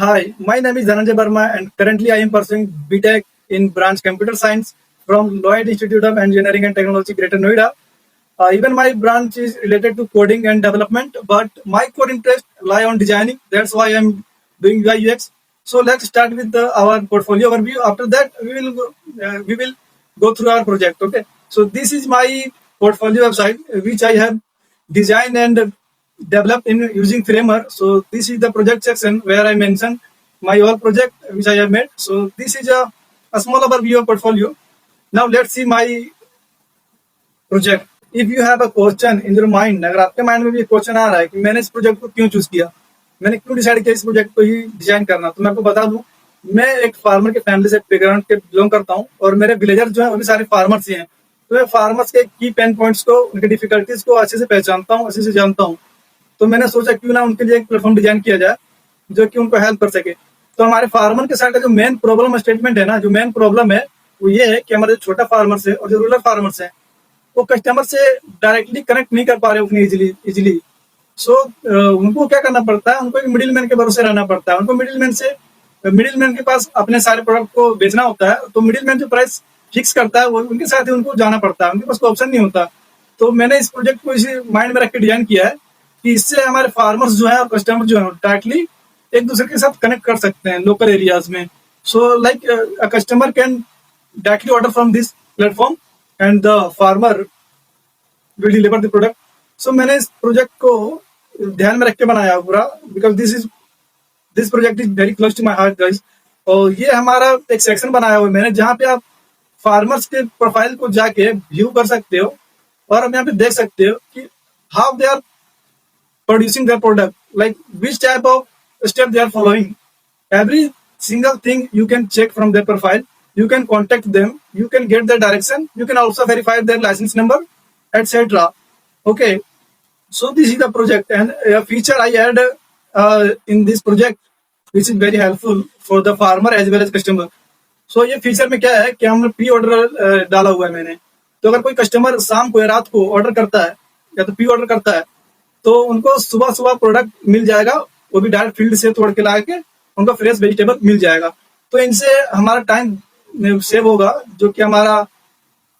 Hi, my name is Dhananjay Verma, and currently I am pursuing BTech in branch Computer Science from Lloyd Institute of Engineering and Technology, Greater Noida. Even my branch is related to coding and development, but my core interest lie on designing. That's why I'm doing UI UX. So let's start with our portfolio overview. After that, we will go through our project. Okay. So this is my portfolio website, which I have designed and developed in using Framer. So this is the project section where I mention my all project which I have made. So this is a small overview of portfolio. Now let's see my project. If you have a question in your mind, अगर आपके mind में भी question आ रहा है कि मैंने इस project को क्यों चूज किया, मैंने क्यों डिसाइड किया इस प्रोजेक्ट को ही डिजाइन करना, तो मैं आपको बता दूं, मैं एक फार्मर के फैमिली से बैकग्राउंड के बिलोंग करता हूं और मेरे विलेजर जो है वो भी सारे फार्मर्स ही हैं। तो मैं फार्मर्स के की पेन पॉइंट्स को, उनकी डिफिकल्टीज को अच्छे से पहचानता हूँ, अच्छे से जानता हूँ। तो मैंने सोचा क्यों ना उनके लिए एक प्लेटफॉर्म डिजाइन किया जाए जो कि उनको हेल्प कर सके। तो हमारे फार्मर के साथ का जो मेन प्रॉब्लम स्टेटमेंट है ना, जो मेन प्रॉब्लम है वो ये है कि हमारे जो छोटा फार्मर्स है और जो रूरल फार्मर्स है वो कस्टमर से डायरेक्टली कनेक्ट नहीं कर पा रहे उतनी इजिली। सो उनको क्या करना पड़ता है, उनको एक मिडिल मैन के भरोसे रहना पड़ता है। उनको मिडिल मैन के पास अपने सारे प्रोडक्ट को बेचना होता है, तो मिडिल मैन जो प्राइस फिक्स करता है वो उनके साथ ही उनको जाना पड़ता है, उनके पास कोई ऑप्शन नहीं होता। तो मैंने इस प्रोजेक्ट को इसी माइंड में रख के डिजाइन किया है कि इससे हमारे फार्मर्स जो है और कस्टमर जो है डायरेक्टली एक दूसरे के साथ कनेक्ट कर सकते हैं लोकल एरियाज में। So like a customer can directly order from this platform and the farmer will deliver the product. So मैंने इस प्रोजेक्ट को ध्यान में रख के बनाया पूरा, because this project is very close to my heart guys. और ये हमारा एक सेक्शन बनाया हुआ है मैंने, जहाँ पे आप फार्मर्स के प्रोफाइल को जाके व्यू कर सकते हो और हम यहाँ पे देख सकते हो कि how they are producing their product, like which type of step they are following. Every single thing you can check from their profile. You can contact them. You can get their direction. You can also verify their license number, etc. Okay, so this is the project, and a feature I add in this project, which is very helpful for the farmer as well as customer. So ये feature में क्या है कि हमने pre order डाला हुआ है मैंने। तो अगर कोई कस्टमर शाम को या रात को ऑर्डर करता है या तो प्री ऑर्डर करता है, तो उनको सुबह सुबह प्रोडक्ट मिल जाएगा, वो भी डायरेक्ट फील्ड से तोड़ के ला के उनको फ्रेश वेजिटेबल मिल जाएगा। तो इनसे हमारा टाइम सेव होगा, जो कि हमारा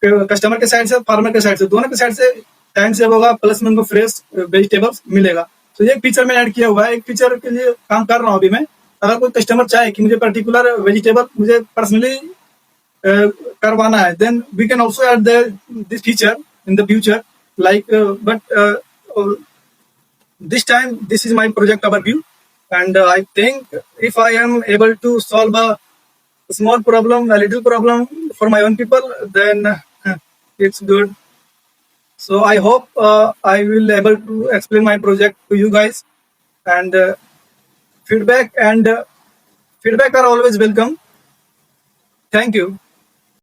कस्टमर के साइड से फार्मर के साइड से दोनों के साइड से टाइम सेव होगा, प्लस में उनको फ्रेश वेजिटेबल्स मिलेगा। तो ये फीचर मैंने ऐड किया हुआ है, एक फीचर के लिए काम कर रहा हूँ अभी मैं। अगर कोई कस्टमर चाहे कि मुझे पर्टिकुलर वेजिटेबल मुझे पर्सनली करवाना है, then we can also add this feature in the future, like this time this is my project overview, and I think if I am able to solve a small problem, a little problem for my own people, then it's good. So I hope I will able to explain my project to you guys, and feedback are always welcome. Thank you.